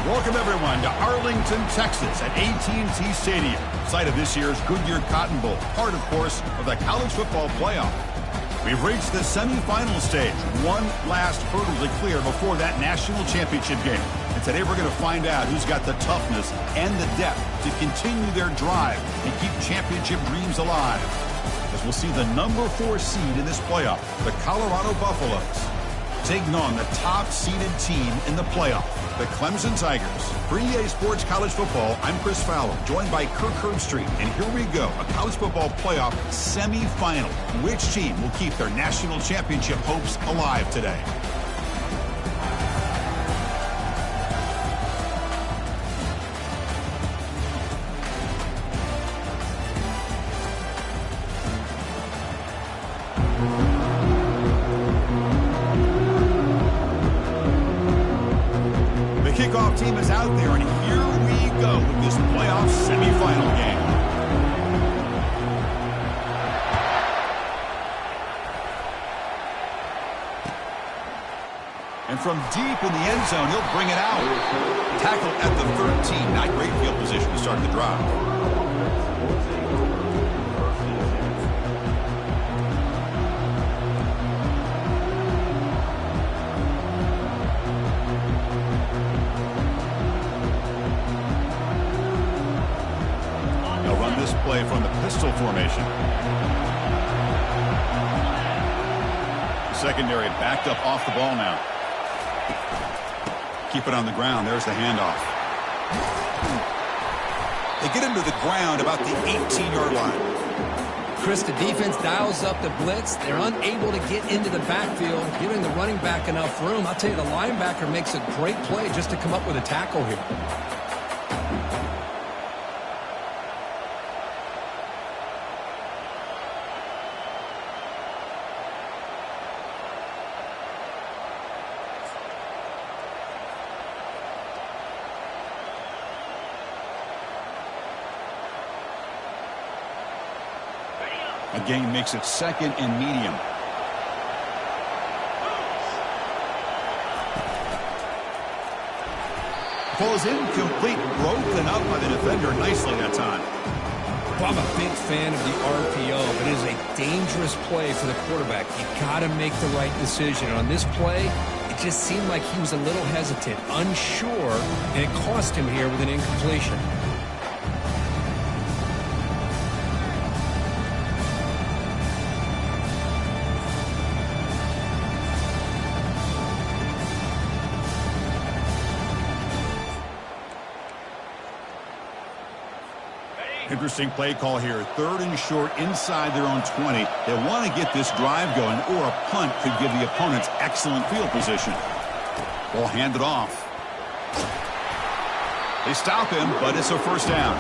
Welcome, everyone, to Arlington, Texas at AT&T Stadium, site of this year's Goodyear Cotton Bowl, part, of course, of the college football playoff. We've reached the semifinal stage, one last hurdle to clear before that national championship game. And today we're going to find out who's got the toughness and the depth to continue their drive and keep championship dreams alive. As we'll see the number 4 seed in this playoff, the Colorado Buffaloes, taking on the top-seeded team in the playoff, the Clemson Tigers. For EA Sports College Football, I'm Chris Fowler, joined by Kirk Herbstreit. And here we go, a college football playoff semifinal. Which team will keep their national championship hopes alive today? Kickoff team is out there, and here we go with this playoff semifinal game. And from deep in the end zone, he'll bring it out. Tackle at the 13. Not great field position to start the drive. This play from the pistol formation. The secondary backed up off the ball now. Keep it on the ground. There's the handoff. They get him to the ground about the 18-yard line. Chris, the defense dials up the blitz. They're unable to get into the backfield, giving the running back enough room. I'll tell you, the linebacker makes a great play just to come up with a tackle here. A gain makes it second and medium. Ball is incomplete, broken up by the defender nicely that time. Well, I'm a big fan of the RPO, but it is a dangerous play for the quarterback. You got to make the right decision. On this play, it just seemed like he was a little hesitant, unsure, and it cost him here with an incompletion. Interesting play call here. 3rd and short inside their own 20. They want to get this drive going, or a punt could give the opponents excellent field position. Ball handed off. They stop him, but it's a first down.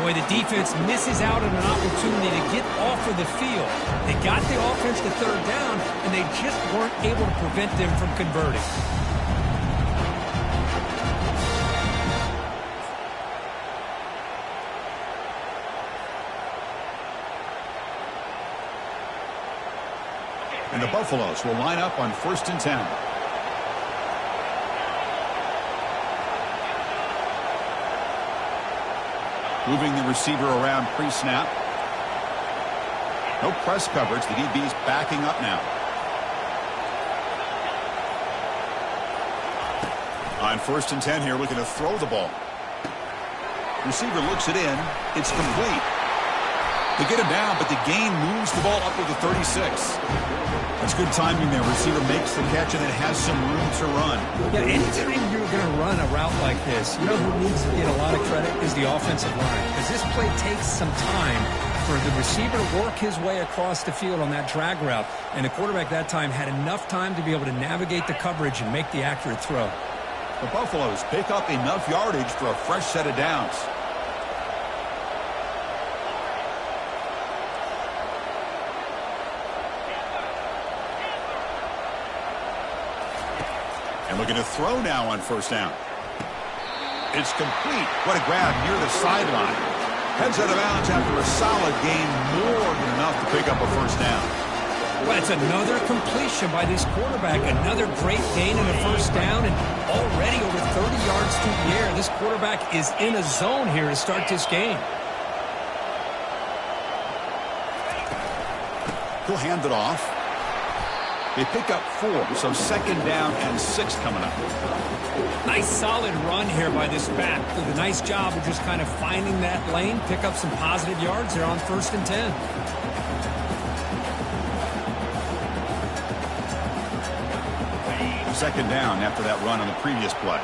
Boy, the defense misses out on an opportunity to get off of the field. They got the offense to 3rd down, and they just weren't able to prevent them from converting. And the Buffaloes will line up on 1st and 10. Moving the receiver around pre-snap. No press coverage. The DB's backing up now. On 1st and 10 here, looking to throw the ball. Receiver looks it in. It's complete. They get him down, but the gain moves the ball up to the 36. That's good timing there. Receiver makes the catch and it has some room to run. Yeah, anytime you're going to run a route like this, you know who needs to get a lot of credit is the offensive line. Because this play takes some time for the receiver to work his way across the field on that drag route. And the quarterback that time had enough time to be able to navigate the coverage and make the accurate throw. The Buffaloes pick up enough yardage for a fresh set of downs. And looking to throw now on 1st down. It's complete. What a grab near the sideline. Heads out of bounds after a solid gain, more than enough to pick up a 1st down. Well, it's another completion by this quarterback. Another great gain and a first down, and already over 30 yards through the air. This quarterback is in a zone here to start this game. He'll hand it off. They pick up 4, so second down and 6 coming up. Nice solid run here by this back. Did a nice job of just kind of finding that lane, pick up some positive yards there on 1st and 10. Second down after that run on the previous play.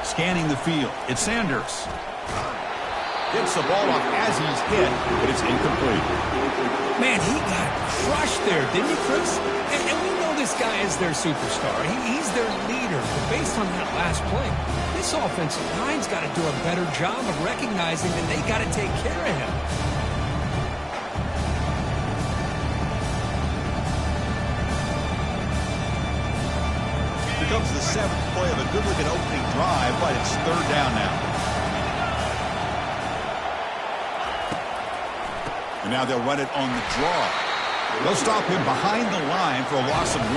Scanning the field, it's Sanders. Gets the ball off as he's hit, but it's incomplete. Man, he got crushed there, didn't he, Chris? And we know this guy is their superstar. He's their leader. But based on that last play, this offensive line's got to do a better job of recognizing that they got to take care of him. Here comes the 7th play of a good-looking opening drive, but it's 3rd down now. And now they'll run it on the draw. They'll stop him behind the line for a loss of 1.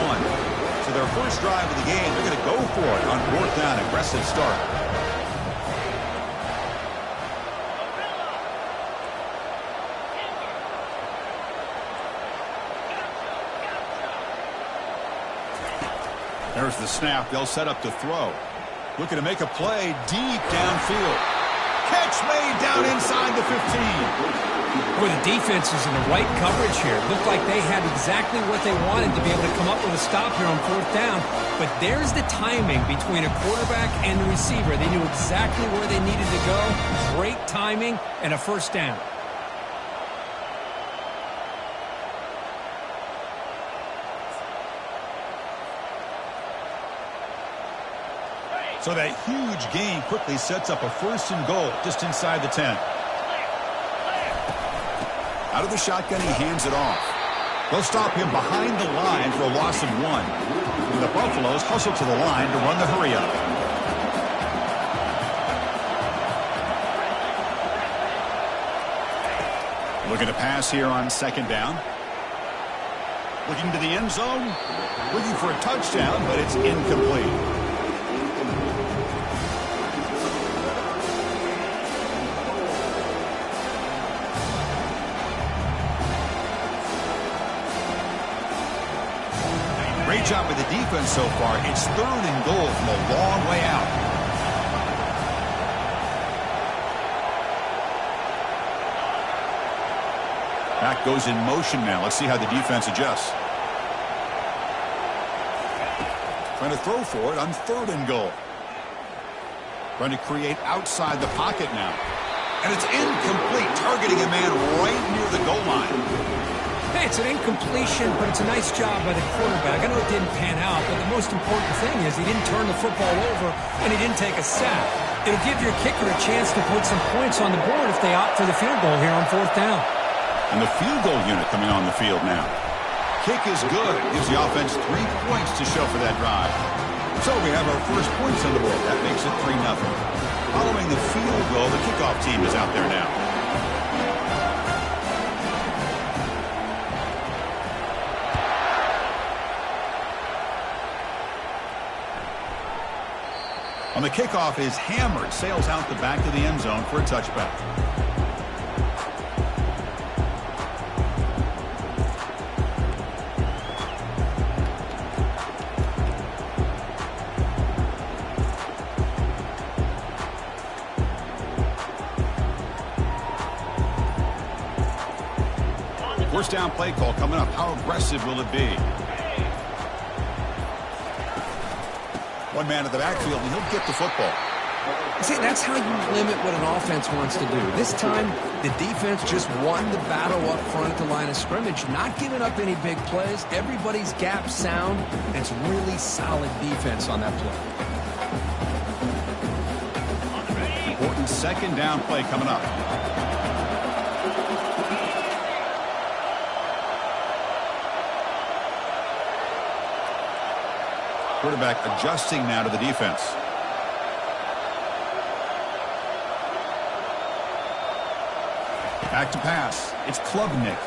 So their first drive of the game, they're going to go for it on 4th down. Aggressive start. There's the snap. They'll set up to throw. Looking to make a play deep downfield. Catch made down inside the 15. Boy, the defense is in the right coverage here. Looked like they had exactly what they wanted to be able to come up with a stop here on 4th down. But there's the timing between a quarterback and the receiver. They knew exactly where they needed to go. Great timing and a first down. So that huge gain quickly sets up a 1st and goal just inside the 10. Out of the shotgun, he hands it off. They'll stop him behind the line for a loss of 1. And the Buffaloes hustle to the line to run the hurry-up. Looking to pass here on 2nd down. Looking to the end zone. Looking for a touchdown, but it's incomplete. Great job with the defense so far. It's 3rd and goal from a long way out. Back goes in motion now. Let's see how the defense adjusts. Trying to throw for it on 3rd and goal. Trying to create outside the pocket now. And it's incomplete, targeting a man right near the goal line. Hey, it's an incompletion, but it's a nice job by the quarterback. I know it didn't pan out, but the most important thing is he didn't turn the football over and he didn't take a sack. It'll give your kicker a chance to put some points on the board if they opt for the field goal here on 4th down. And the field goal unit coming on the field now. Kick is good. Gives the offense 3 points to show for that drive. So we have our first points on the board. That makes it 3-0. Following the field goal, the kickoff team is out there now. On the kickoff is hammered, sails out the back of the end zone for a touchback. First down play call coming up. How aggressive will it be? One man in the backfield, and he'll get the football. See, that's how you limit what an offense wants to do. This time, the defense just won the battle up front at the line of scrimmage, not giving up any big plays. Everybody's gap sound, and it's really solid defense on that play. Important second down play coming up. Quarterback adjusting now to the defense. Back to pass. It's Klubnik.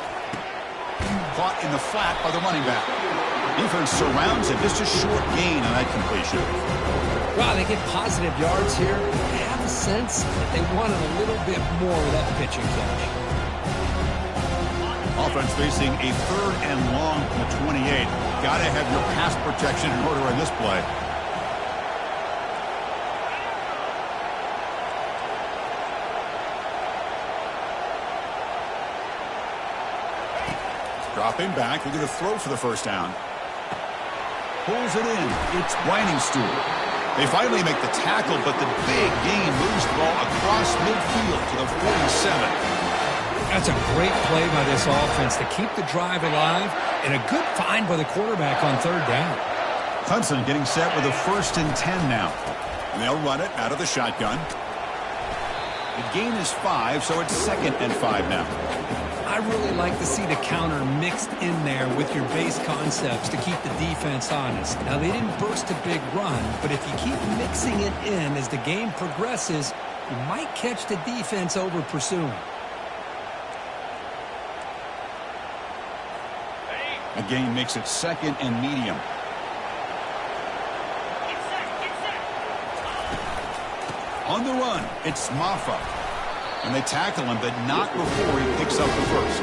Caught in the flat by the running back. Defense surrounds him. Just a short gain on that completion. Well, they get positive yards here. I have a sense that they wanted a little bit more with that pitch and catch. Offense facing a 3rd and long from the 28. Got to have your pass protection in order in this play. Dropping back, looking to throw for the first down. Pulls it in. It's Weiningstool. They finally make the tackle, but the big gain moves the ball across midfield to the 47. That's a great play by this offense to keep the drive alive, and a good find by the quarterback on 3rd down. Clemson getting set with a 1st and 10 now. And they'll run it out of the shotgun. The gain is 5, so it's 2nd and 5 now. I really like to see the counter mixed in there with your base concepts to keep the defense honest. Now, they didn't burst a big run, but if you keep mixing it in as the game progresses, you might catch the defense over pursuing. A gain makes it 2nd and medium. On the run, it's Maffa. And they tackle him, but not before he picks up the first.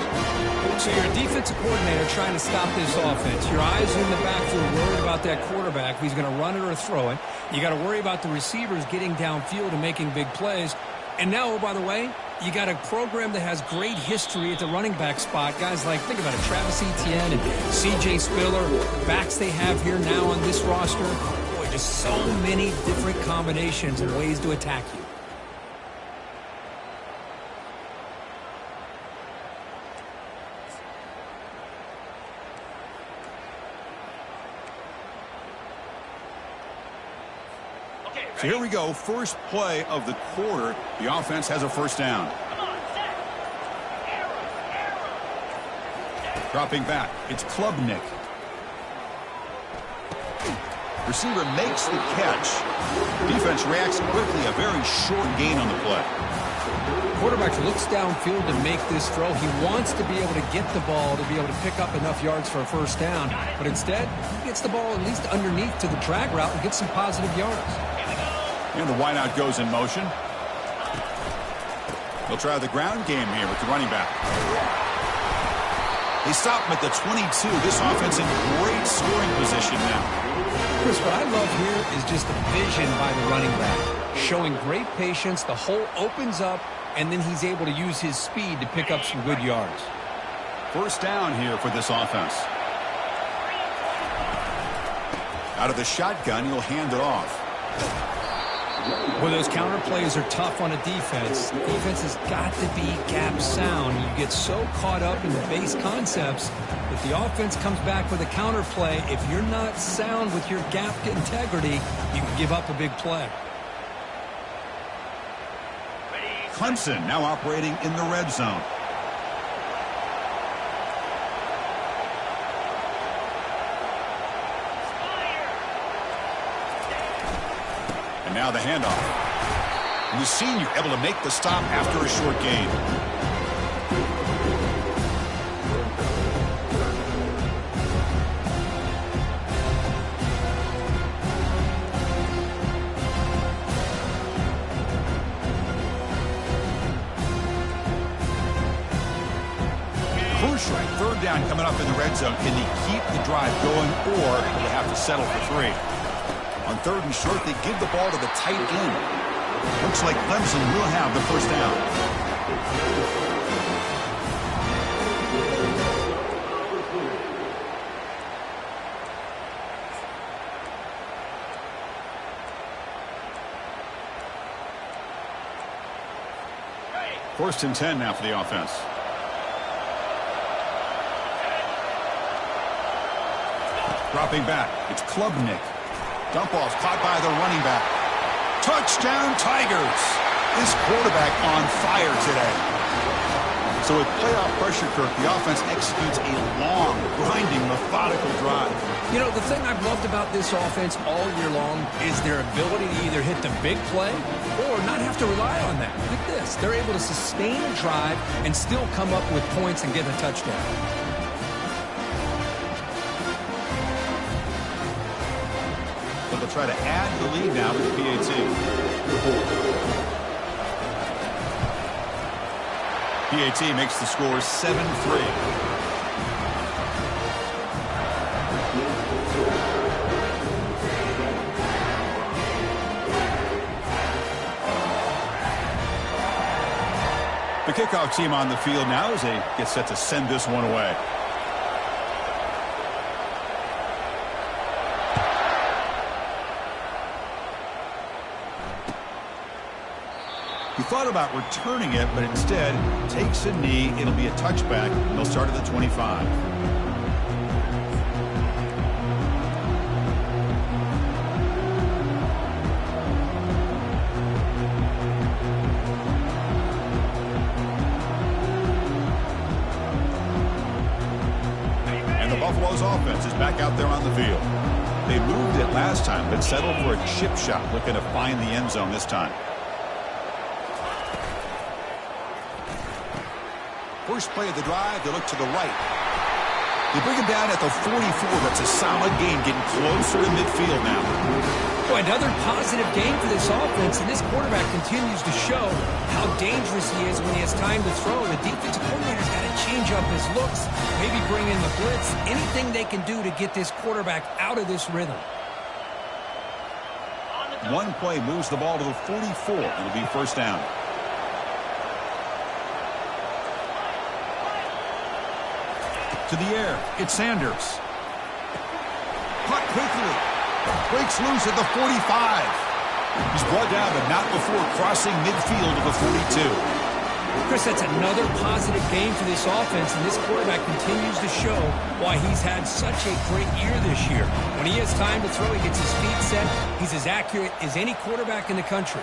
So you're a defensive coordinator trying to stop this offense. Your eyes are in the backfield, worried about that quarterback, if he's going to run it or throw it. You got to worry about the receivers getting downfield and making big plays. And now, oh, by the way, you got a program that has great history at the running back spot. Guys like, think about it, Travis Etienne and C.J. Spiller, backs they have here now on this roster. Boy, just so many different combinations and ways to attack you. So here we go, first play of the quarter. The offense has a first down. Dropping back, it's Klubnik. Receiver makes the catch. Defense reacts quickly, a very short gain on the play. Quarterback looks downfield to make this throw. He wants to be able to get the ball to be able to pick up enough yards for a first down. But instead, he gets the ball at least underneath to the drag route and gets some positive yards. And the wideout goes in motion. They'll try the ground game here with the running back. They stop him at the 22. This offense in great scoring position now. Chris, what I love here is just the vision by the running back. Showing great patience, the hole opens up, and then he's able to use his speed to pick up some good yards. First down here for this offense. Out of the shotgun, he'll hand it off. Well, those counter plays are tough on a defense. The defense has got to be gap sound. You get so caught up in the base concepts. If the offense comes back with a counter play, if you're not sound with your gap integrity, you can give up a big play. Clemson now operating in the red zone. And now the handoff. And the senior able to make the stop after a short gain. Crucial, third down coming up in the red zone. Can he keep the drive going, or will they have to settle for 3? On third and short, they give the ball to the tight end. Looks like Clemson will have the first down. First and 10 now for the offense. Dropping back, it's Klubnik. Dump off caught by the running back. Touchdown Tigers. This quarterback on fire today. So with playoff pressure, Kirk, the offense executes a long, grinding, methodical drive. You know, the thing I've loved about this offense all year long is their ability to either hit the big play or not have to rely on that. Look at this. They're able to sustain a drive and still come up with points and get a touchdown. But they'll try to add the lead now with the PAT. PAT makes the score 7-3. The kickoff team on the field now as they get set to send this one away. He thought about returning it, but instead takes a knee. It'll be a touchback. They'll start at the 25. And the Buffalo's offense is back out there on the field. They moved it last time, but settled for a chip shot, looking to find the end zone this time. First play of the drive, they look to the right. They bring him down at the 44. That's a solid gain, getting closer to midfield now. Boy, another positive game for this offense, and this quarterback continues to show how dangerous he is when he has time to throw. The defensive coordinator's got to change up his looks, maybe bring in the blitz, anything they can do to get this quarterback out of this rhythm. One play moves the ball to the 44. It'll be first down. To the air, it's Sanders. Caught quickly. Breaks loose at the 45. He's brought down, but not before crossing midfield to the 42. Chris, that's another positive game for this offense, and this quarterback continues to show why he's had such a great year this year. When he has time to throw, he gets his feet set. He's as accurate as any quarterback in the country.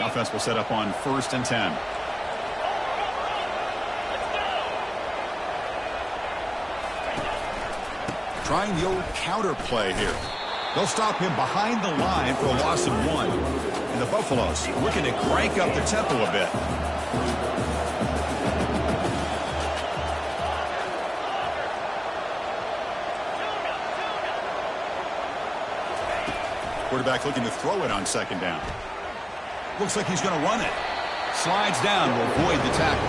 Offense will set up on 1st and 10. Trying the old counter play here. They'll stop him behind the line for a loss of 1. And the Buffaloes looking to crank up the tempo a bit. Quarterback looking to throw it on 2nd down. Looks like he's going to run it. Slides down, will avoid the tackle.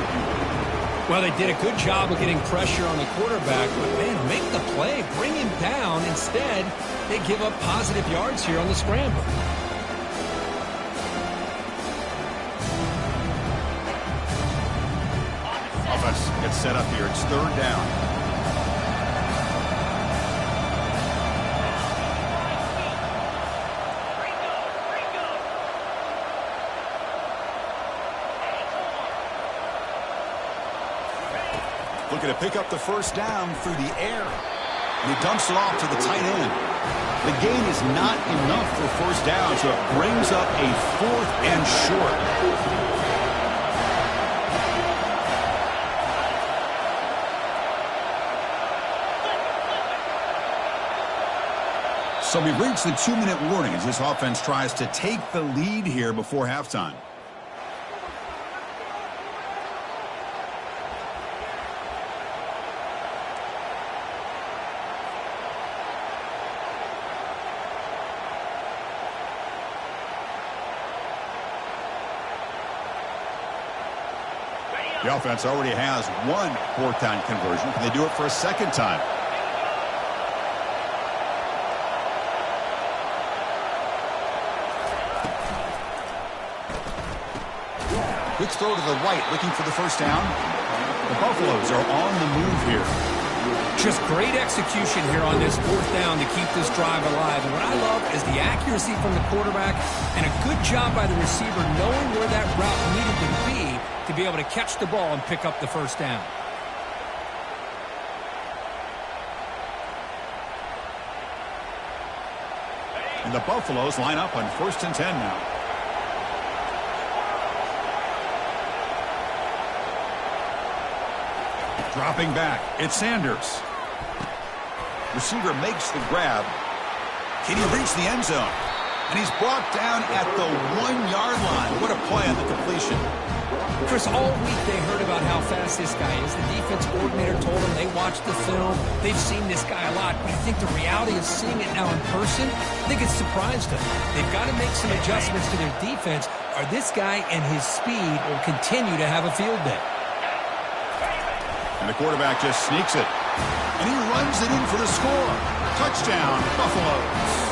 Well, they did a good job of getting pressure on the quarterback, but, man, make the play, bring him down. Instead, they give up positive yards here on the scramble. Offense gets set up here. It's 3rd down. Looking to pick up the first down through the air. And he dumps it off to the tight end. The gain is not enough for first down, so it brings up a 4th and short. So we've reached the 2-minute warning as this offense tries to take the lead here before halftime. The offense already has 1 4th down conversion. Can they do it for a 2nd time? Quick throw to the right, looking for the first down. The Buffaloes are on the move here. Just great execution here on this 4th down to keep this drive alive. And what I love is the accuracy from the quarterback and a good job by the receiver knowing where that route needed to be able to catch the ball and pick up the first down. And the Buffaloes line up on 1st and 10 now. Dropping back, it's Sanders. Receiver makes the grab. Can he reach the end zone? And he's brought down at the 1-yard line. What a play on the completion. Chris, all week they heard about how fast this guy is. The defense coordinator told them they watched the film. They've seen this guy a lot. But I think the reality of seeing it now in person, I think it's surprised them. They've got to make some adjustments to their defense, or this guy and his speed will continue to have a field day. And the quarterback just sneaks it. And he runs it in for the score. Touchdown, Buffaloes.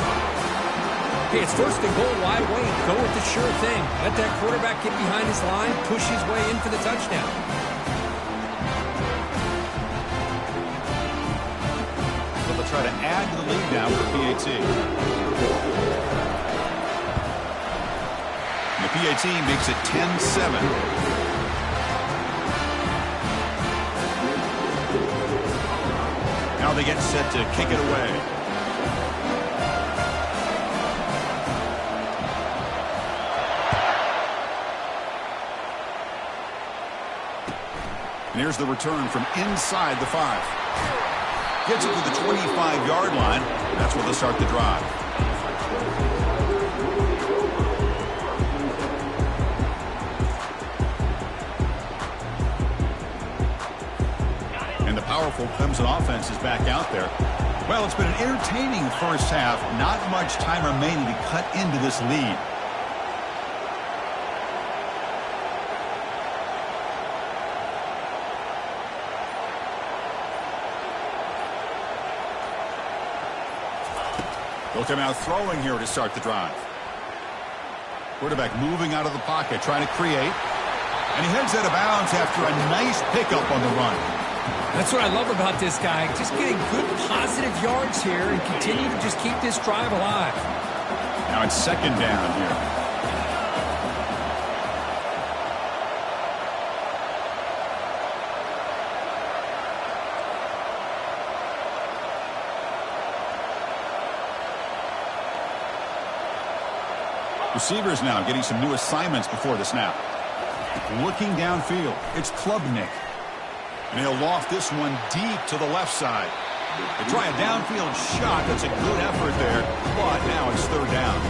Okay, it's 1st and goal. Why wait? Go with the sure thing. Let that quarterback get behind his line, push his way in for the touchdown. But they'll try to add to the lead now for PAT. And the PAT makes it 10-7. Now they get set to kick it away. And here's the return from inside the 5. Gets it to the 25-yard line. That's where they'll start the drive. And the powerful Clemson offense is back out there. Well, it's been an entertaining first half. Not much time remaining to cut into this lead. They'll come out throwing here to start the drive. Quarterback moving out of the pocket, trying to create. And he heads out of bounds after a nice pickup on the run. That's what I love about this guy. Just getting good positive yards here and continue to just keep this drive alive. Now it's 2nd down here. Receivers now getting some new assignments before the snap. Looking downfield, it's Klubnik. And he'll loft this one deep to the left side. They try a downfield shot. That's a good effort there, but now it's 3rd down.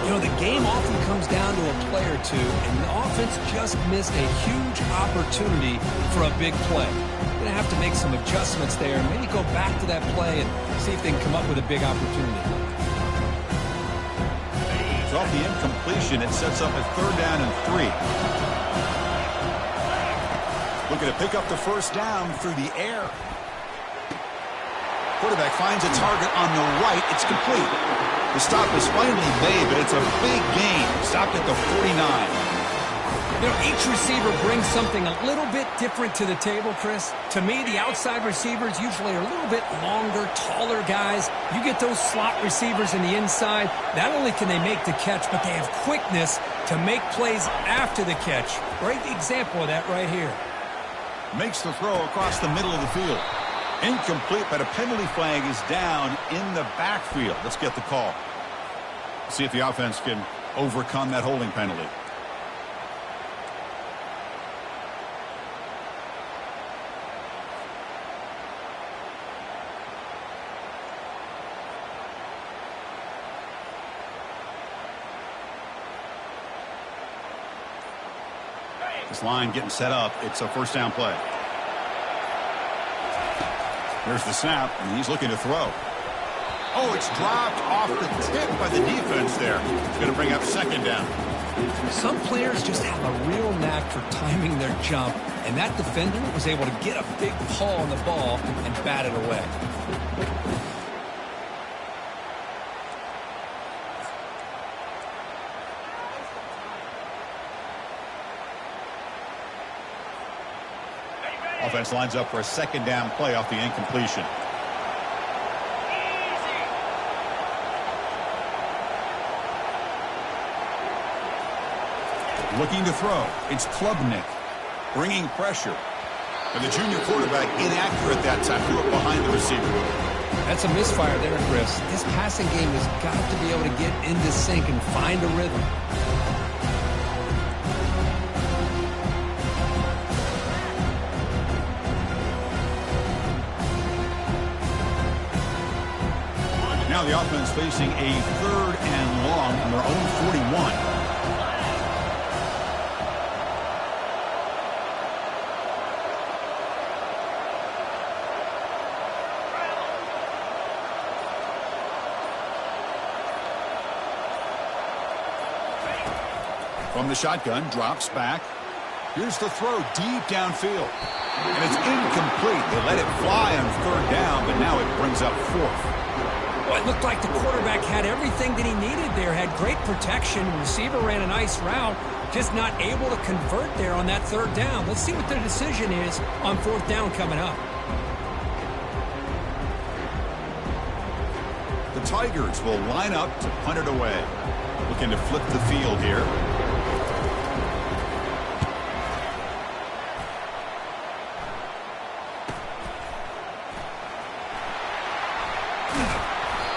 You know, the game often comes down to a play or two, and the offense just missed a huge opportunity for a big play. Going to have to make some adjustments there, and maybe go back to that play and see if they can come up with a big opportunity. Off the incompletion, it sets up a 3rd down and 3. Looking to pick up the 1st down through the air. Quarterback finds a target on the right. It's complete. The stop is finally made, but it's a big gain. Stopped at the 49. You know, each receiver brings something a little bit different to the table, Chris. To me, the outside receivers usually are a little bit longer, taller guys. You get those slot receivers in the inside, not only can they make the catch, but they have quickness to make plays after the catch. Great example of that right here. Makes the throw across the middle of the field. Incomplete, but a penalty flag is down in the backfield. Let's get the call. See if the offense can overcome that holding penalty. This line getting set up. It's a 1st down play. Here's the snap, and he's looking to throw. Oh, it's dropped off the tip by the defense there. It's going to bring up 2nd down. Some players just have a real knack for timing their jump, and that defender was able to get a big paw on the ball and bat it away. Offense lines up for a 2nd down play off the incompletion. Looking to throw. It's Klubnik. Bringing pressure. And the junior quarterback inaccurate that time. Threw it behind the receiver. That's a misfire there, Chris. This passing game has got to be able to get into sync and find a rhythm. Now the offense facing a 3rd and long on their own 41. From the shotgun, drops back. Here's the throw deep downfield. And it's incomplete. They let it fly on 3rd down, but now it brings up 4th. Well, it looked like the quarterback had everything that he needed there. Had great protection. Receiver ran a nice route. Just not able to convert there on that 3rd down. Let's see what their decision is on 4th down coming up. The Tigers will line up to punt it away. Looking to flip the field here.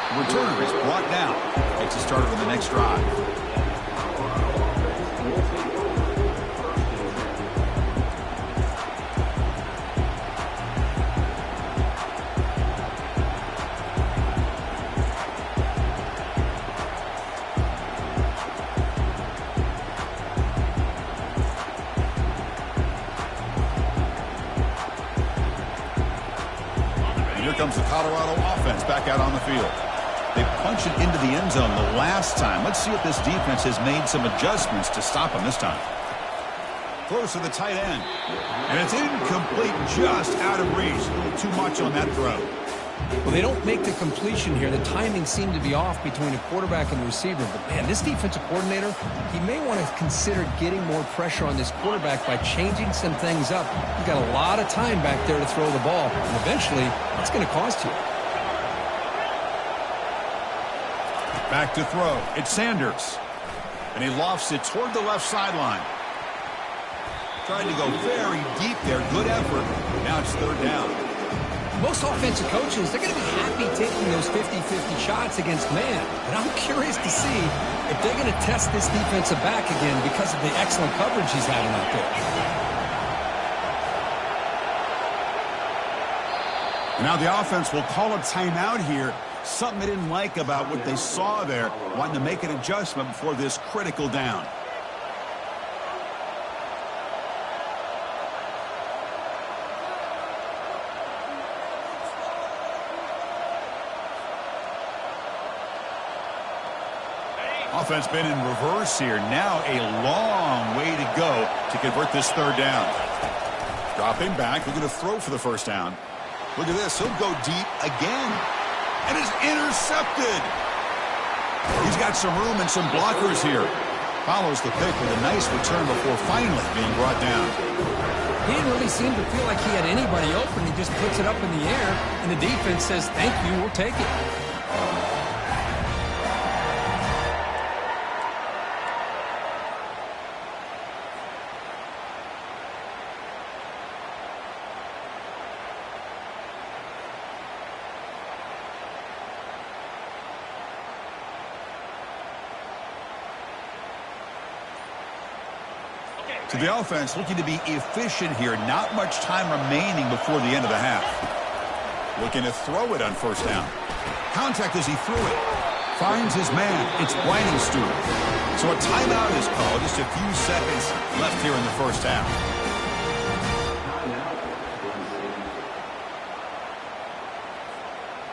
Returner is brought down. Gets it started on the next drive. And here comes the Colorado offense back out on the field. They punched it into the end zone the last time. Let's see if this defense has made some adjustments to stop them this time. Throws to the tight end. And it's incomplete, just out of reach. A little too much on that throw. Well, they don't make the completion here. The timing seemed to be off between a quarterback and the receiver. But, man, this defensive coordinator, he may want to consider getting more pressure on this quarterback by changing some things up. He's got a lot of time back there to throw the ball. And eventually, it's going to cost you. Back to throw. It's Sanders. And he lofts it toward the left sideline. Trying to go very deep there. Good effort. Now it's 3rd down. Most offensive coaches, they're going to be happy taking those 50-50 shots against man. But I'm curious to see if they're going to test this defensive back again because of the excellent coverage he's having out there. Now the offense will call a timeout here. Something they didn't like about what they saw there. Wanting to make an adjustment before this critical down. Offense been in reverse here. Now a long way to go to convert this 3rd down. Dropping back. We're going to throw for the 1st down. Look at this. He'll go deep again. And is intercepted. He's got some room and some blockers here. Follows the pick with a nice return before finally being brought down. He didn't really seem to feel like he had anybody open. He just puts it up in the air, and the defense says, thank you, we'll take it. To the offense, looking to be efficient here. Not much time remaining before the end of the half. Looking to throw it on 1st down. Contact as he threw it. Finds his man. It's Stewart. So a timeout is called. Just a few seconds left here in the 1st half.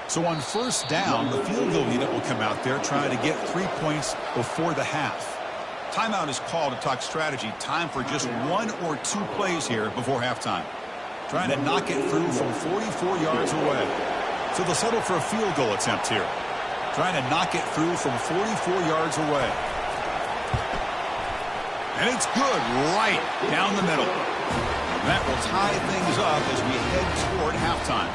So on 1st down, the field goal unit will come out there trying to get 3 points before the half. Timeout is called to talk strategy. Time for just 1 or 2 plays here before halftime. Trying to knock it through from 44 yards away. So they'll settle for a field goal attempt here. Trying to knock it through from 44 yards away. And it's good right down the middle. That will tie things up as we head toward halftime.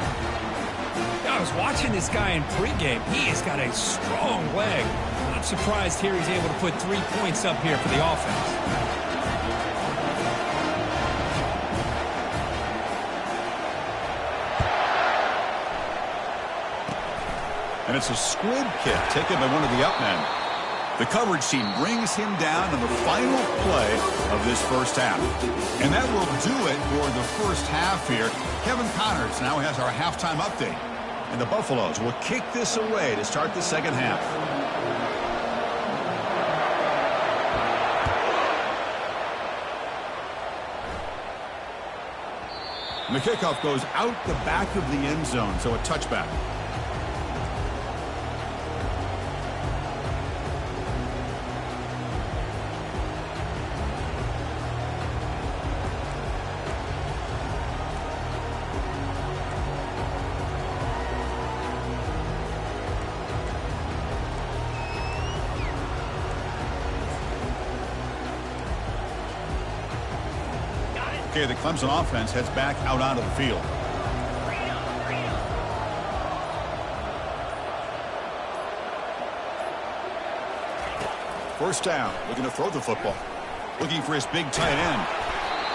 I was watching this guy in pregame. He has got a strong leg. Not surprised here he's able to put 3 points up here for the offense. And it's a squib kick taken by one of the up men. The coverage team brings him down in the final play of this first half. And that will do it for the first half here. Kevin Connors now has our halftime update. And the Buffaloes will kick this away to start the second half. And the kickoff goes out the back of the end zone, so a touchback. Okay, the Clemson offense heads back out onto the field. First down, looking to throw the football. Looking for his big tight end.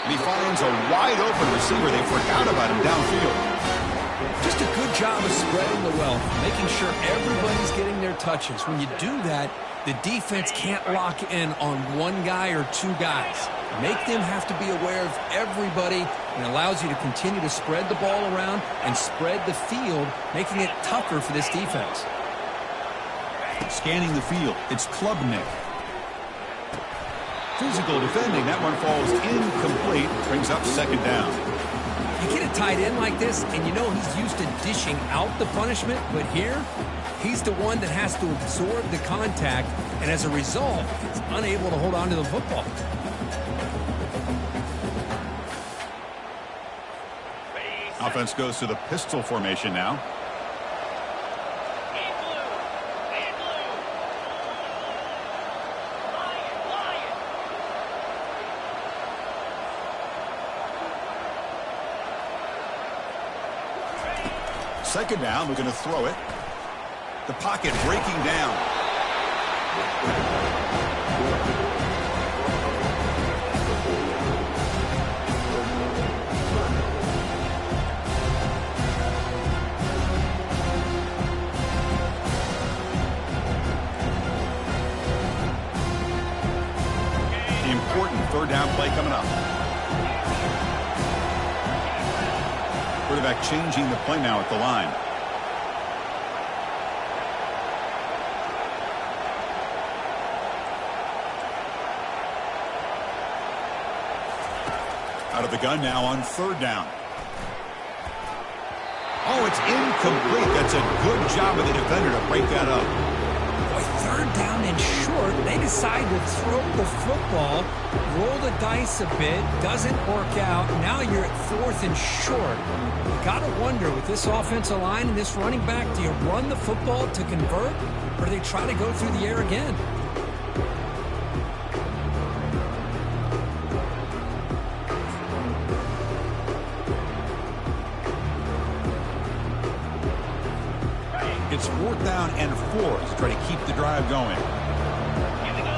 And he finds a wide open receiver. They forgot about him downfield. Just a good job of spreading the wealth, making sure everybody's getting their touches. When you do that, the defense can't lock in on one guy or two guys. Make them have to be aware of everybody, and allows you to continue to spread the ball around and spread the field, making it tougher for this defense. Scanning the field, it's Klubnik. Physical defending, that one falls incomplete, brings up second down. You get a tight end like this, and you know he's used to dishing out the punishment, but here, he's the one that has to absorb the contact, and as a result, he's unable to hold on to the football. Offense goes to the pistol formation now. Second down, we're going to throw it. The pocket breaking down. Third down play coming up. Quarterback changing the play now at the line. Out of the gun now on third down. Oh, it's incomplete. That's a good job of the defender to break that up. Third down and short, they decide to throw the football, roll the dice a bit, doesn't work out. Now you're at fourth and short. You got to wonder, with this offensive line and this running back, do you run the football to convert, or do they try to go through the air again? It's fourth down and 4 to try to keep the drive going. Here we go.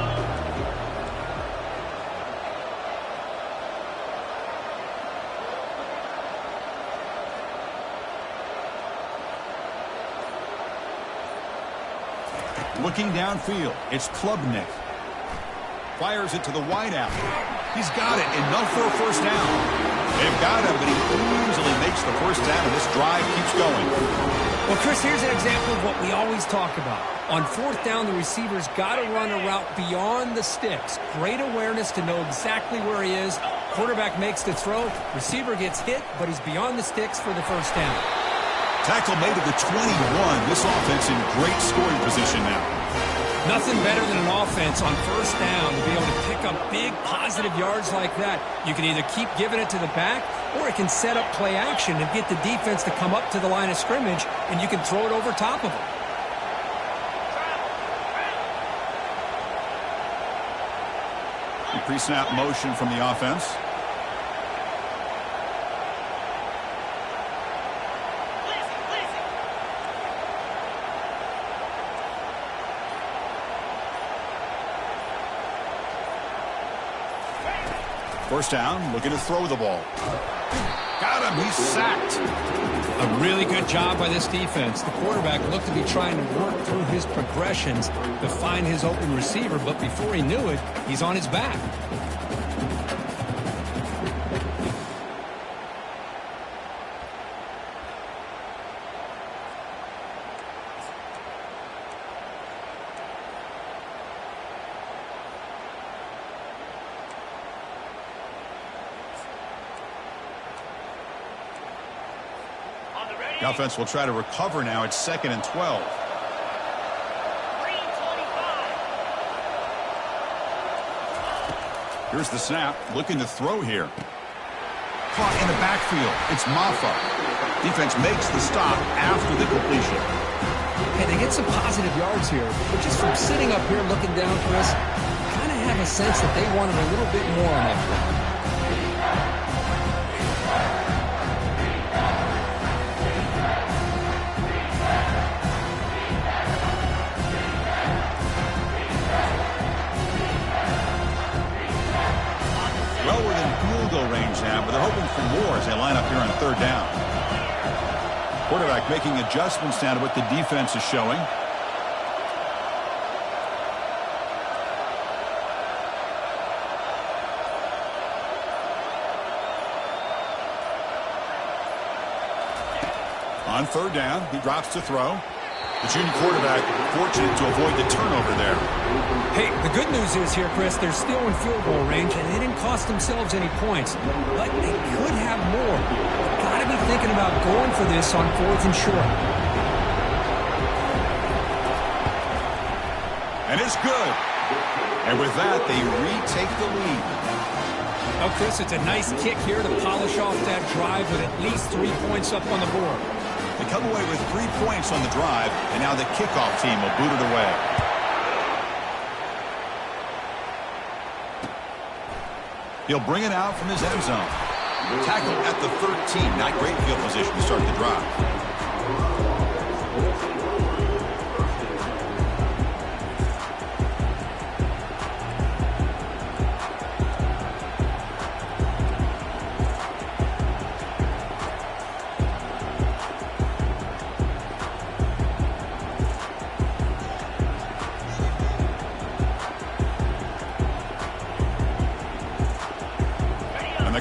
Looking downfield, it's Klubnik. Fires it to the wideout. He's got it, enough for a first down. They've got him, but he easily makes the first down, and this drive keeps going. Well, Chris, here's an example of what we always talk about. On fourth down, the receiver's got to run a route beyond the sticks. Great awareness to know exactly where he is. Quarterback makes the throw. Receiver gets hit, but he's beyond the sticks for the first down. Tackle made at the 21. This offense in great scoring position now. Nothing better than an offense on first down to be able to pick up big positive yards like that. You can either keep giving it to the back, or it can set up play action and get the defense to come up to the line of scrimmage, and you can throw it over top of them. Pre-snap motion from the offense. First down, looking to throw the ball. Got him. He's sacked. A really good job by this defense. The quarterback looked to be trying to work through his progressions to find his open receiver, but before he knew it, he's on his back. The offense will try to recover now. It's 2nd and 12. Here's the snap. Looking to throw here. Caught in the backfield. It's Maffa. Defense makes the stop after the completion. Hey, they get some positive yards here, but just from sitting up here looking down, Chris, kind of have a sense that they wanted a little bit more on that play. Well within field goal range now, but they're hoping for more as they line up here on 3rd down. Quarterback making adjustments now to what the defense is showing. On 3rd down, he drops to throw. The junior quarterback fortunate to avoid the turnover there. Hey, the good news is here, Chris, they're still in field goal range, and they didn't cost themselves any points. But they could have more. Got to be thinking about going for this on 4th and short. And it's good. And with that, they retake the lead. Oh, Chris, it's a nice kick here to polish off that drive with at least 3 points up on the board. They come away with 3 points on the drive, and now the kickoff team will boot it away. He'll bring it out from his end zone. Tackle at the 13. Not great field position to start the drive.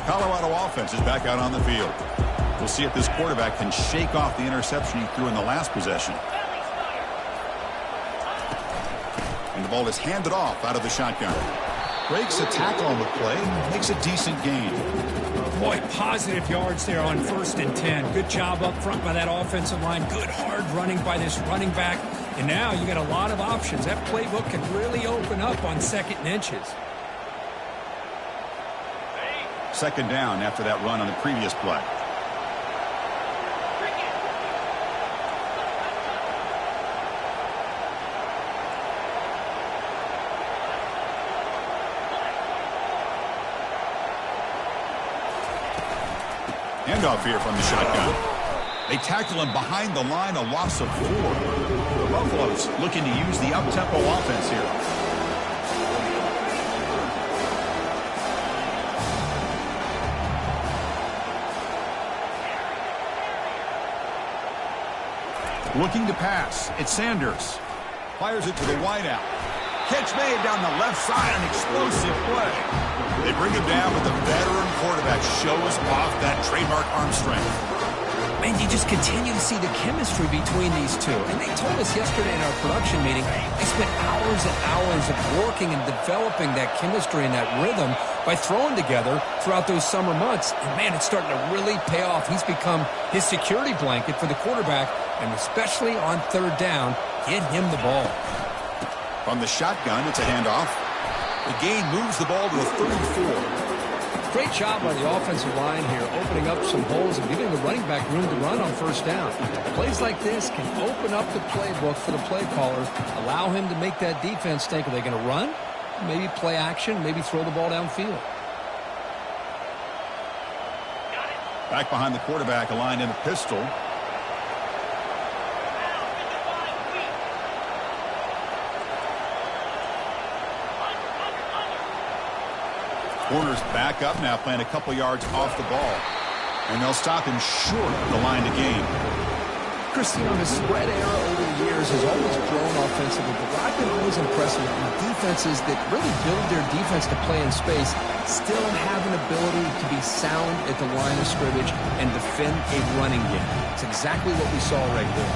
Colorado offense is back out on the field. We'll see if this quarterback can shake off the interception he threw in the last possession. And the ball is handed off out of the shotgun. Breaks a tackle on the play, makes a decent gain. Boy, positive yards there on 1st and 10. Good job up front by that offensive line. Good hard running by this running back. And now you got a lot of options. That playbook can really open up on 2nd and inches. 2nd down after that run on the previous play. Handoff here from the shotgun. They tackle him behind the line, a loss of 4. The Buffaloes looking to use the up-tempo offense here. Looking to pass. It's Sanders. Fires it to the wideout. Catch made down the left side. An explosive play. They bring him down, but the veteran quarterback shows off that trademark arm strength. Man, you just continue to see the chemistry between these two. And they told us yesterday in our production meeting, they spent hours and hours of working and developing that chemistry and that rhythm by throwing together throughout those summer months. And, man, it's starting to really pay off. He's become his security blanket for the quarterback, and especially on 3rd down, get him the ball. From the shotgun, it's a handoff. The gain moves the ball to the 34. Great job by the offensive line here, opening up some holes and giving the running back room to run on 1st down. Plays like this can open up the playbook for the play caller, allow him to make that defense think, are they going to run? Maybe play action, maybe throw the ball downfield. Back behind the quarterback, aligned in a pistol. Corners back up now, playing a couple yards off the ball. And they'll stop him short of the line to gain. Christine, the spread era over the years has always grown offensively, but what I've been always impressed with defenses that really build their defense to play in space still have an ability to be sound at the line of scrimmage and defend a running game. It's exactly what we saw right there.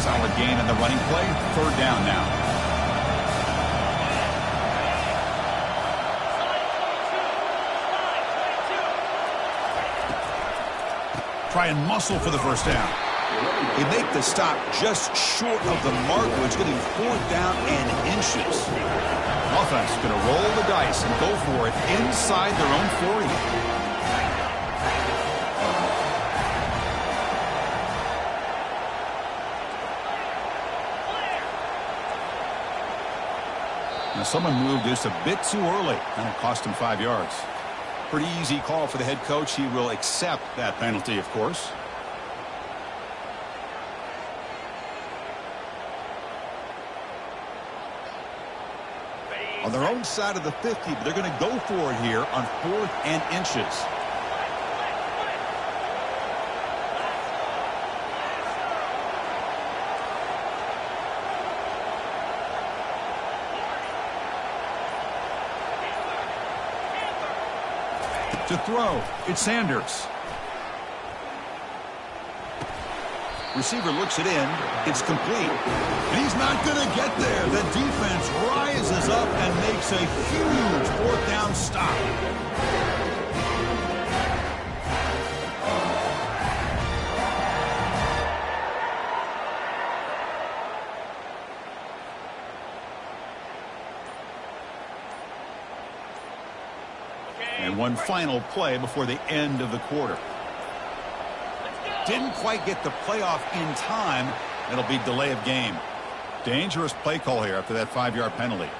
Solid gain in the running play. Third down now. Try and muscle for the first down. They make the stop just short of the mark, where it's getting fourth down and inches. Offense going to roll the dice and go for it inside their own 40. Now someone moved just a bit too early, and it cost him 5 yards. Pretty easy call for the head coach. He will accept that penalty, of course. On their own side of the 50, but they're going to go for it here on 4th and inches. To throw, it's Sanders. Receiver looks it in. It's complete. And he's not going to get there. The defense rises up and makes a huge fourth down stop. And one final play before the end of the quarter. Didn't quite get the playoff in time. It'll be delay of game. Dangerous play call here after that 5-yard penalty.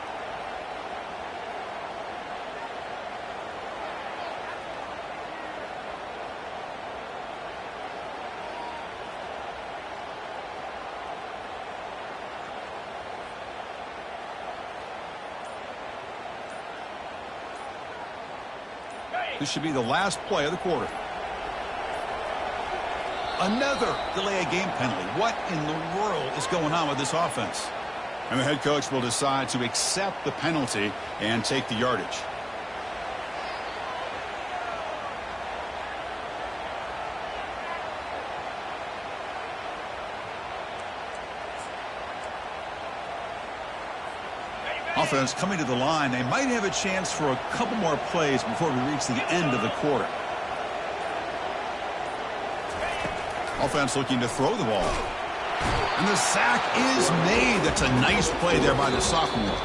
This should be the last play of the quarter. Another delay of game penalty. What in the world is going on with this offense? And the head coach will decide to accept the penalty and take the yardage. Offense coming to the line. They might have a chance for a couple more plays before we reach the end of the quarter. Offense looking to throw the ball. And the sack is made. That's a nice play there by the sophomore.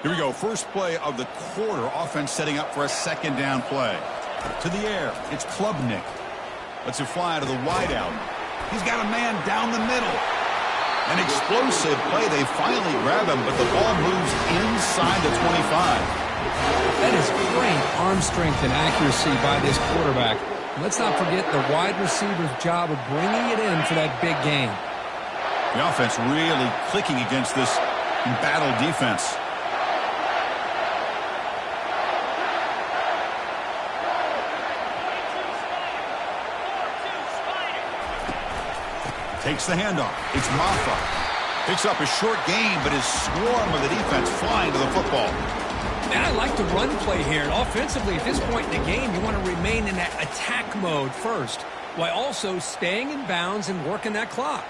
Here we go. First play of the quarter. Offense setting up for a second down play. To the air. It's Klubnik. Lets it fly to the wideout. He's got a man down the middle. An explosive play. They finally grab him, but the ball moves inside the 25. That is great arm strength and accuracy by this quarterback. Let's not forget the wide receiver's job of bringing it in for that big gain. The offense really clicking against this embattled defense. Takes the handoff. It's Maffa. Picks up a short gain, but his swarm of the defense flying to the football. And I like the run play here. And offensively, at this point in the game, you want to remain in that attack mode first, while also staying in bounds and working that clock.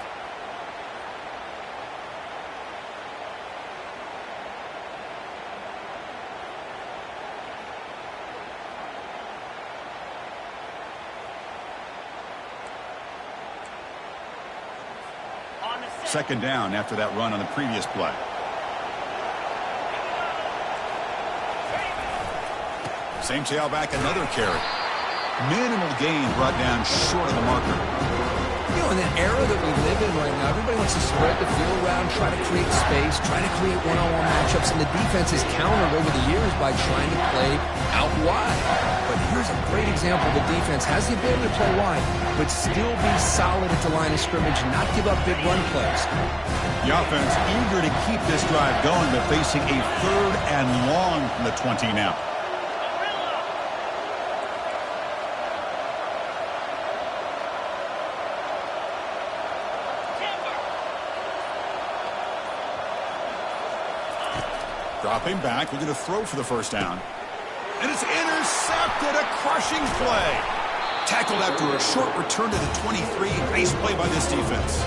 Second down after that run on the previous play. Same tailback, another carry. Minimal gain brought down short of the marker. know, in the era that we live in right now, everybody wants to spread the field around, try to create space, try to create one-on-one matchups, and the defense has countered over the years by trying to play out wide. But here's a great example. The defense has the ability to play wide, but still be solid at the line of scrimmage and not give up big run plays. The offense eager to keep this drive going, but facing a 3rd and long from the 20 now. Dropping back, we're going to throw for the first down. And it's intercepted, a crushing play. Tackled after a short return to the 23. Nice play by this defense.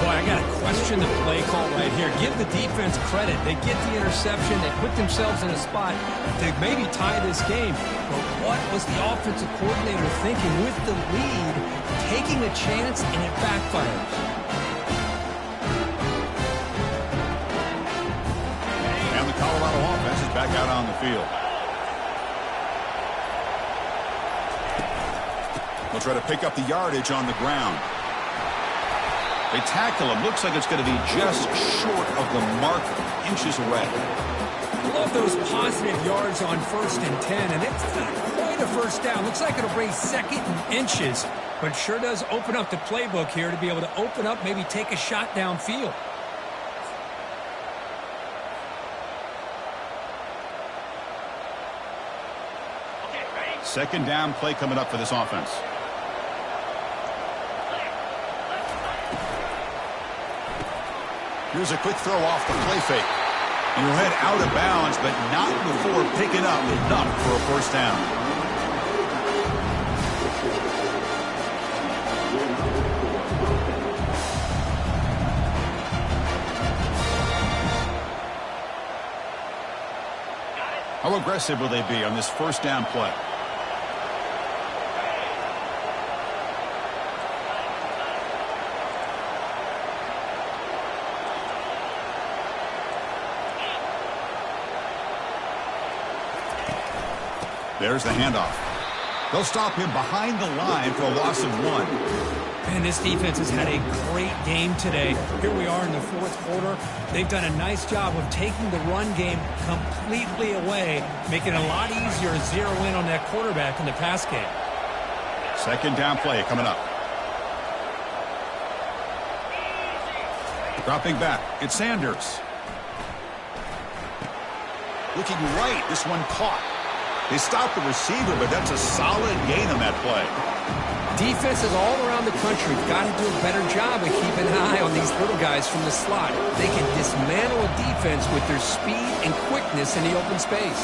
Boy, I got to question the play call right here. Give the defense credit. They get the interception. They put themselves in a spot to maybe tie this game. But what was the offensive coordinator thinking with the lead, taking a chance, and it backfires? Colorado offense is back out on the field. They'll try to pick up the yardage on the ground. They tackle him. Looks like it's going to be just short of the marker, inches away. I love those positive yards on 1st and 10, and it's not quite a first down. Looks like it'll bring 2nd and inches, but sure does open up the playbook here to be able to open up, maybe take a shot downfield. Second down play coming up for this offense. Here's a quick throw off the play fake. And he'll head out of bounds, but not before picking up enough for a first down. How aggressive will they be on this first down play? There's the handoff. They'll stop him behind the line for a loss of 1. And this defense has had a great game today. Here we are in the 4th quarter. They've done a nice job of taking the run game completely away, making it a lot easier to zero in on that quarterback in the pass game. Second down play coming up. Dropping back, it's Sanders. Looking right, this one caught. They stopped the receiver, but that's a solid gain on that play. Defenses all around the country have got to do a better job of keeping an eye on these little guys from the slot. They can dismantle a defense with their speed and quickness in the open space.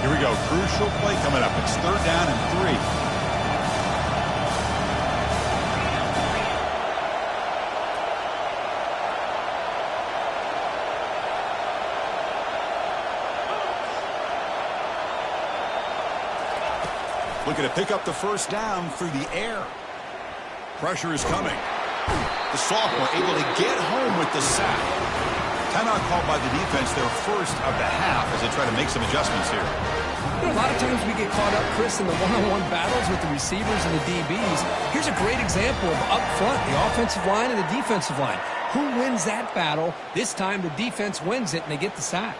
Here we go. Crucial play coming up. It's 3rd down and 3. Looking to pick up the first down through the air. Pressure is coming. The sophomore able to get home with the sack. Timeout called by the defense, their first of the half, as they try to make some adjustments here. You know, a lot of times we get caught up, Chris, in the one-on-one battles with the receivers and the DBs. Here's a great example of up front, the offensive line and the defensive line. Who wins that battle? This time the defense wins it, and they get the sack.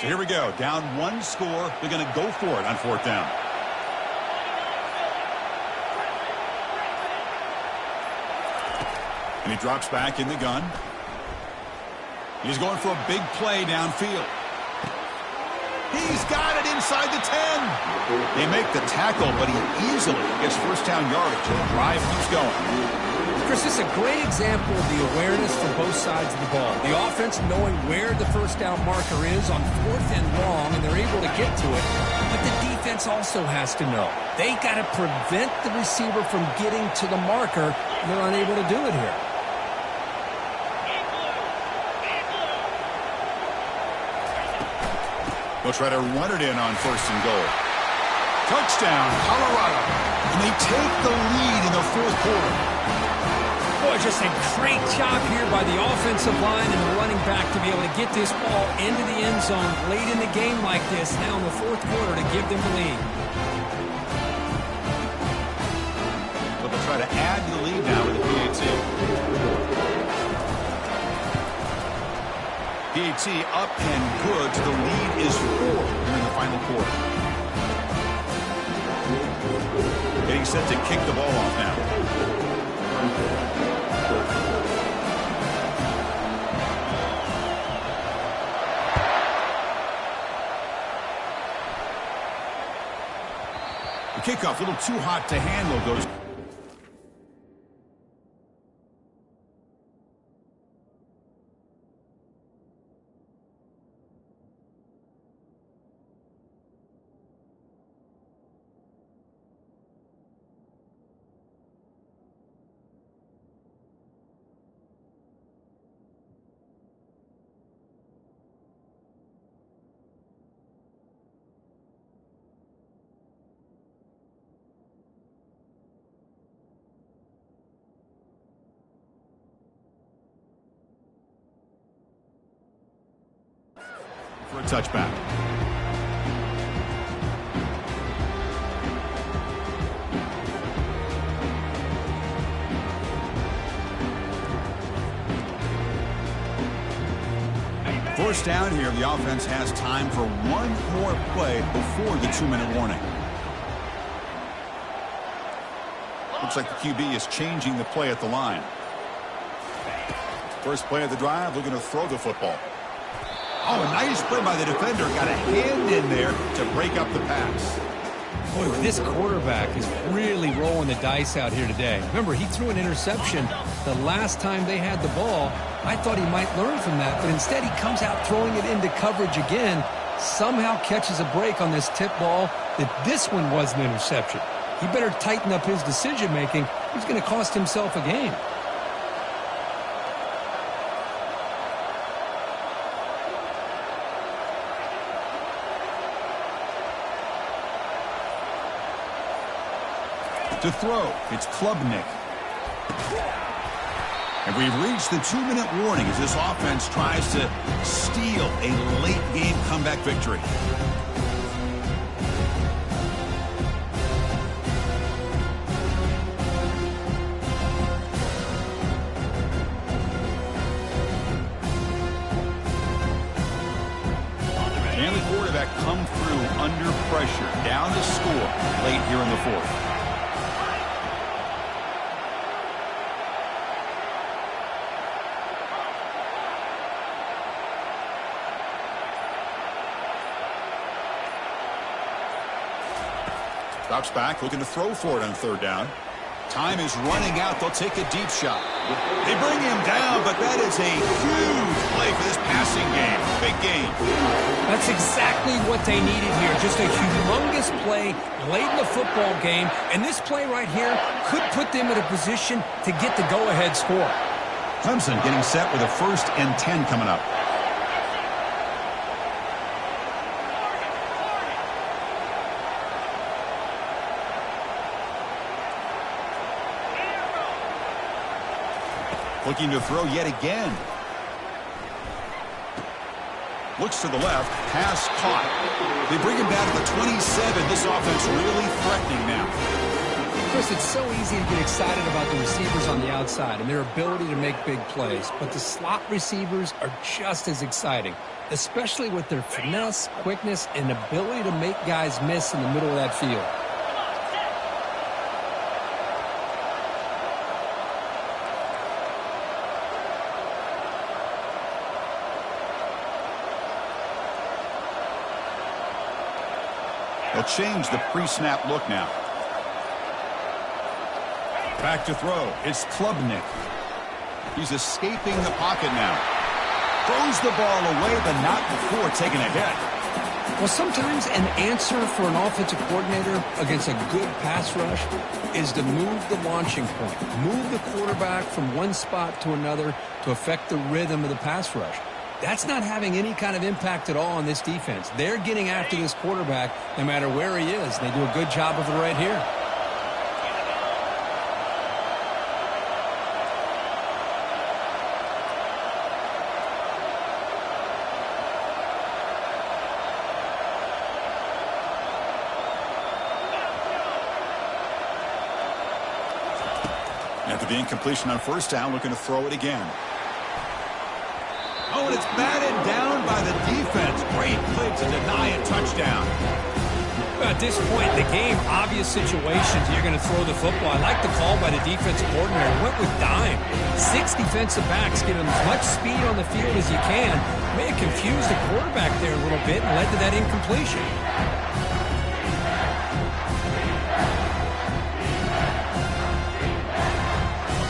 So here we go. Down 1 score. They're going to go for it on 4th down. And he drops back in the gun. He's going for a big play downfield. He's got it inside the 10. They make the tackle, but he easily gets first down yardage, and the drive keeps going. Chris, this is a great example of the awareness from both sides of the ball. The offense knowing where the first down marker is on 4th and long, and they're able to get to it. But the defense also has to know. They got to prevent the receiver from getting to the marker, and they're unable to do it here. They'll try to run it in on 1st and goal. Touchdown, Colorado. And they take the lead in the fourth quarter. Boy, just a great job here by the offensive line and the running back to be able to get this ball into the end zone late in the game like this, now in the fourth quarter, to give them the lead. So they'll try to add to the lead now with the PAT. PAT up and good. So the lead is 4 here in the final quarter. Getting set to kick the ball off now. The kickoff, a little too hot to handle, goes. For a touchback. First down here, the offense has time for one more play before the 2-minute warning. Looks like the QB is changing the play at the line. First play of the drive, looking to throw the football. Oh, a nice play by the defender. Got a hand in there to break up the pass. Boy, this quarterback is really rolling the dice out here today. Remember, he threw an interception the last time they had the ball. I thought he might learn from that, but instead he comes out throwing it into coverage again, somehow catches a break on this tip ball that this one was an interception. He better tighten up his decision-making. He's going to cost himself a game. To throw, it's Klubnik. And we've reached the 2-minute warning as this offense tries to steal a late-game comeback victory. Can the quarterback come through under pressure, down to score late here in the fourth? Drops back, looking to throw for it on third down. Time is running out. They'll take a deep shot. They bring him down, but that is a huge play for this passing game. Big game. That's exactly what they needed here. Just a humongous play late in the football game. And this play right here could put them in a position to get the go-ahead score. Clemson getting set with a 1st and 10 coming up. Looking to throw yet again. Looks to the left. Pass caught. They bring him down to the 27. This offense really threatening now. Chris, it's so easy to get excited about the receivers on the outside and their ability to make big plays. But the slot receivers are just as exciting, especially with their finesse, quickness, and ability to make guys miss in the middle of that field. They'll change the pre-snap look now. Back to throw. It's Klubnik. He's escaping the pocket now. Throws the ball away, but not before taking a hit. Well, sometimes an answer for an offensive coordinator against a good pass rush is to move the launching point. Move the quarterback from one spot to another to affect the rhythm of the pass rush. That's not having any kind of impact at all on this defense. They're getting after this quarterback no matter where he is. They do a good job of it right here. After the incompletion on first down, looking to throw it again. Oh, and it's batted down by the defense. Great play to deny a touchdown. At this point in the game, obvious situations, you're going to throw the football. I like the call by the defensive coordinator. Went with dime. 6 defensive backs, get them as much speed on the field as you can. May have confused the quarterback there a little bit and led to that incompletion.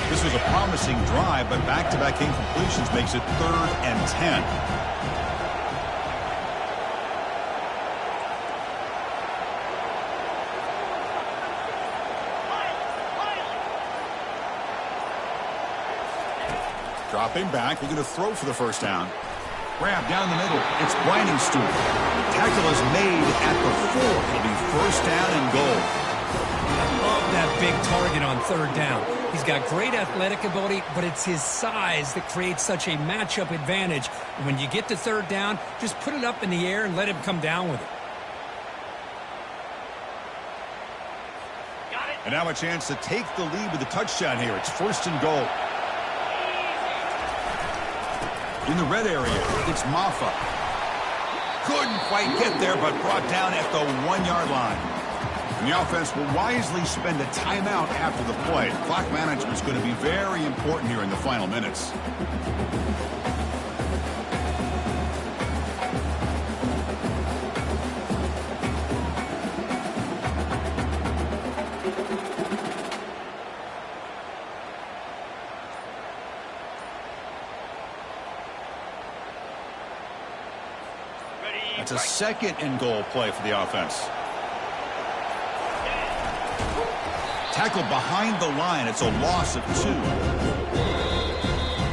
This was a promising drive, but back-to-back incompletions makes it 3rd and 10. Dropping back, looking to throw for the first down. Grab down the middle. It's Briningstool. Tackle is made at the 4. It'll be first down and goal. I love that big target on 3rd down. He's got great athletic ability, but it's his size that creates such a matchup advantage. And when you get to 3rd down, just put it up in the air and let him come down with it. And now a chance to take the lead with a touchdown here. It's 1st and goal. In the red area, it's Maffa. Couldn't quite get there, but brought down at the 1-yard line. And the offense will wisely spend a timeout after the play. Clock management is going to be very important here in the final minutes. It's a 2nd and goal play for the offense. Tackled behind the line. It's a loss of 2.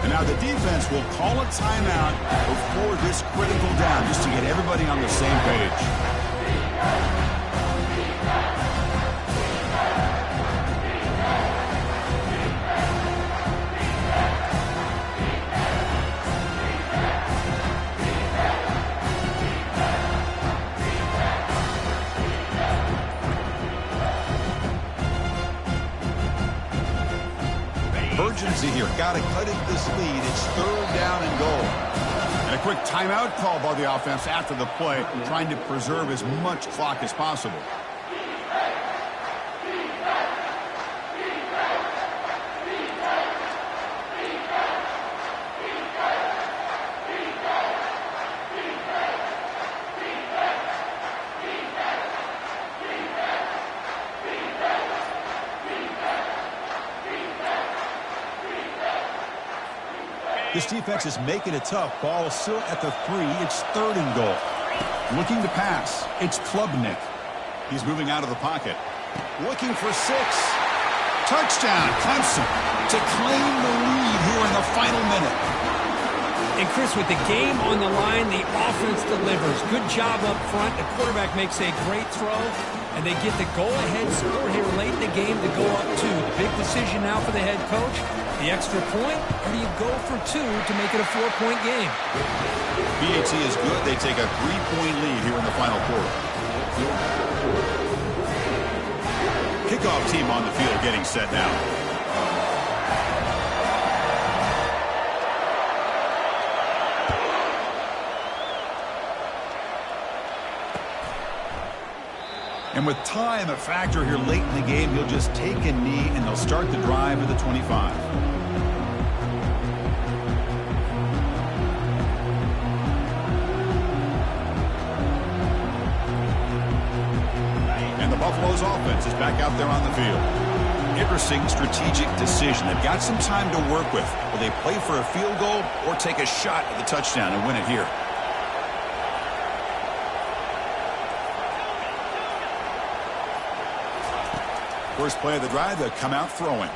And now the defense will call a timeout before this critical down, just to get everybody on the same page. Urgency here. Got to cut it this lead. It's 3rd down and goal. And a quick timeout call by the offense after the play, trying to preserve as much clock as possible. This defense is making it tough. Ball still at the 3. It's 3rd and goal. Looking to pass. It's Klubnik. He's moving out of the pocket. Looking for 6. Touchdown, Clemson, to claim the lead here in the final minute. And Chris, with the game on the line, the offense delivers. Good job up front. The quarterback makes a great throw, and they get the go-ahead score here late in the game to go up 2. The big decision now for the head coach, the extra point, or do you go for 2 to make it a 4-point game? BAT is good. They take a 3-point lead here in the final quarter. Kickoff team on the field getting set now. And with time a factor here late in the game, he'll just take a knee and they'll start the drive at the 25. And the Buffalo's offense is back out there on the field. Interesting strategic decision. They've got some time to work with. Will they play for a field goal or take a shot at the touchdown and win it here? First play of the drive, they'll come out throwing.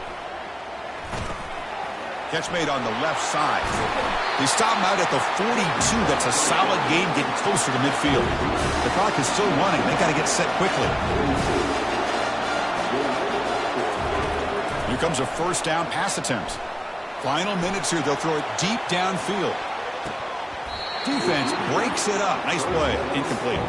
Catch made on the left side. They stop him out at the 42. That's a solid gain, getting closer to midfield. The clock is still running. They got to get set quickly. Here comes a first down pass attempt. Final minutes here. They'll throw it deep downfield. Defense breaks it up. Nice play. Incomplete.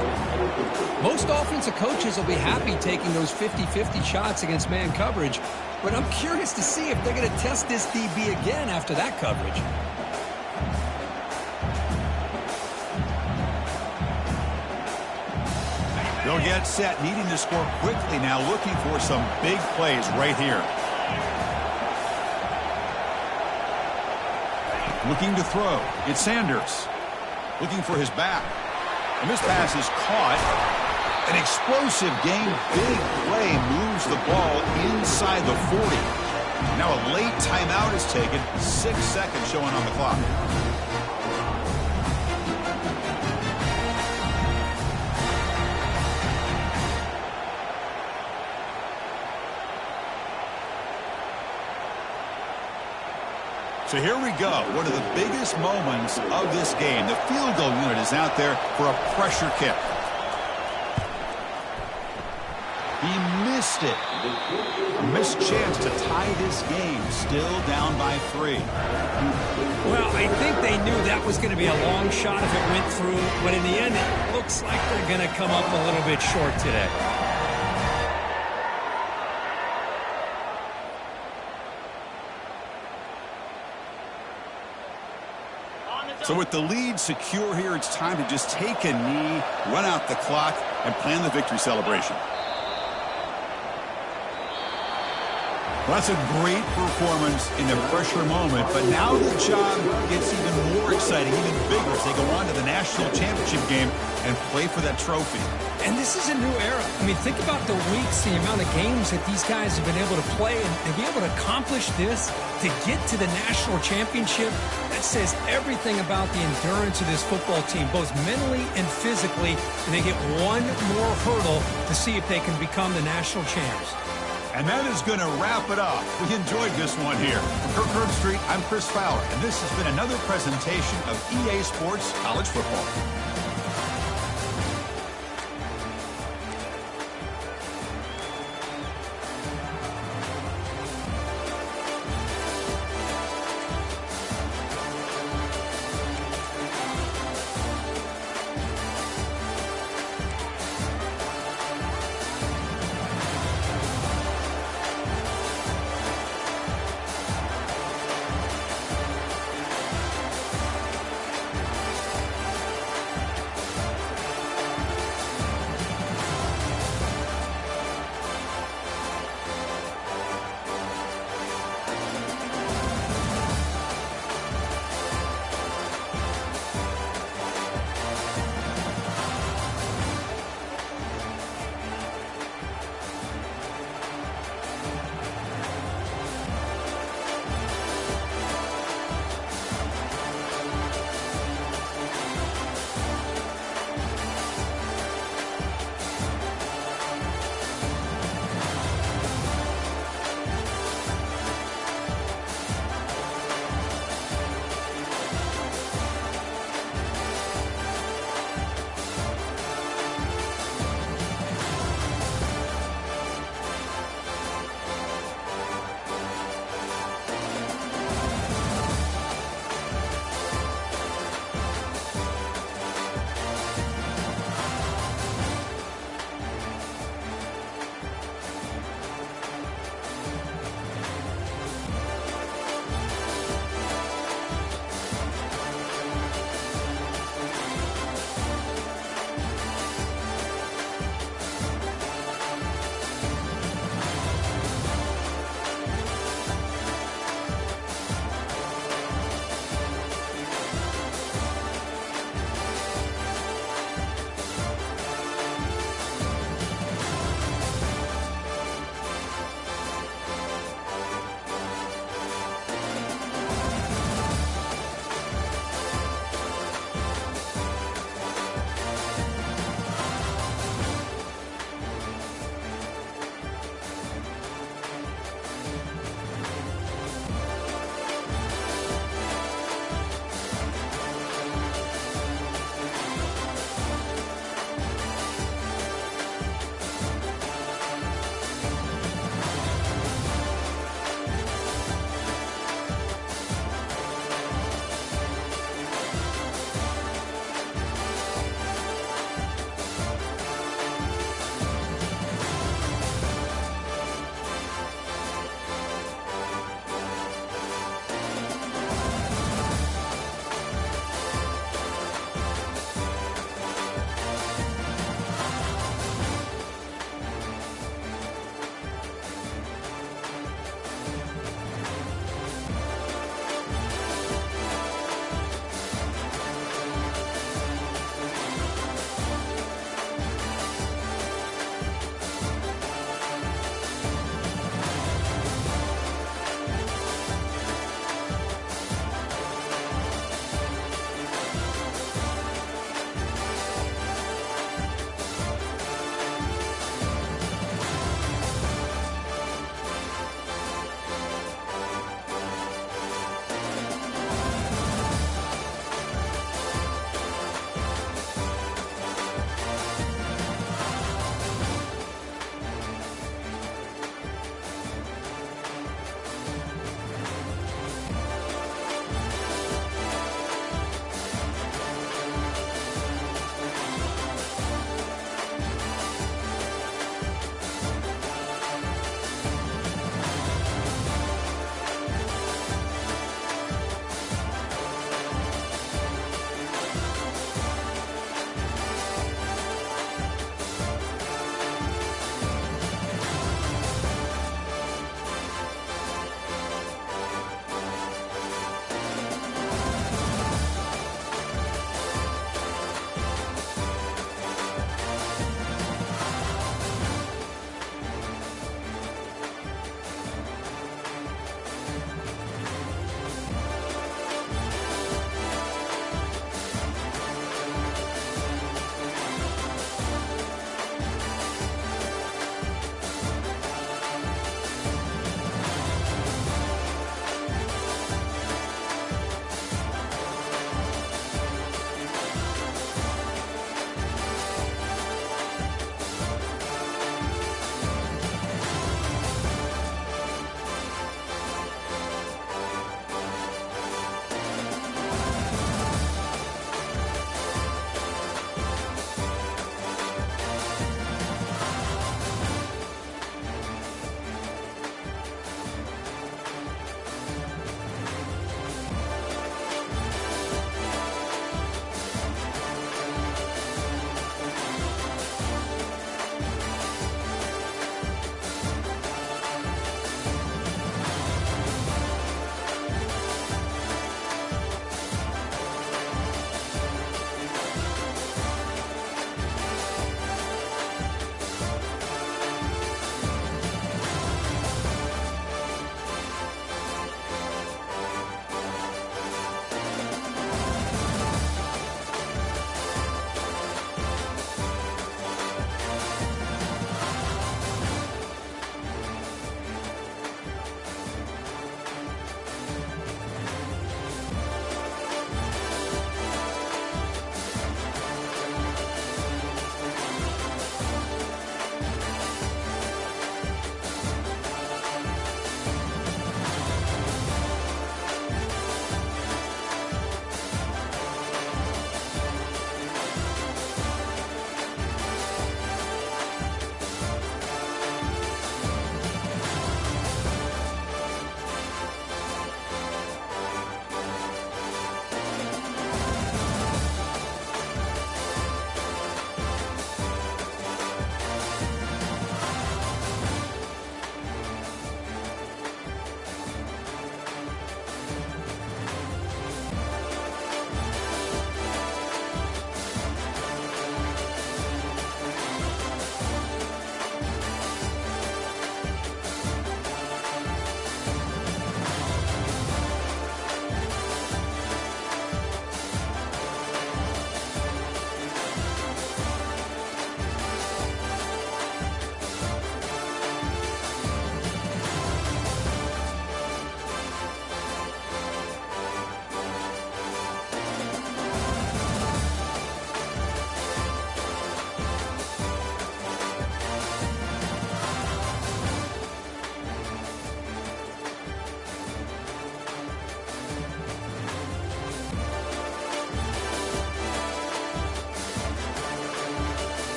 Most offensive coaches will be happy taking those 50-50 shots against man coverage, but I'm curious to see if they're going to test this DB again after that coverage. They'll get set, needing to score quickly now, looking for some big plays right here. Looking to throw. It's Sanders. Looking for his back. And this pass is caught. An explosive game. Big play moves the ball inside the 40. Now a late timeout is taken. 6 seconds showing on the clock. So here we go. One of the biggest moments of this game. The field goal unit is out there for a pressure kick. He missed it. Missed chance to tie this game. Still down by 3. Well, I think they knew that was going to be a long shot if it went through, but in the end, it looks like they're going to come up a little bit short today. So with the lead secure here, it's time to just take a knee, run out the clock, and plan the victory celebration. Well, that's a great performance in the pressure moment, but now the job gets even more exciting, even bigger as they go on to the national championship game and play for that trophy. And this is a new era. I mean, think about the weeks, the amount of games that these guys have been able to play and be able to accomplish this, to get to the national championship. That says everything about the endurance of this football team, both mentally and physically. And they get one more hurdle to see if they can become the national champs. And that is going to wrap it up. We enjoyed this one here. From Kirk Street, I'm Chris Fowler, and this has been another presentation of EA Sports College Football.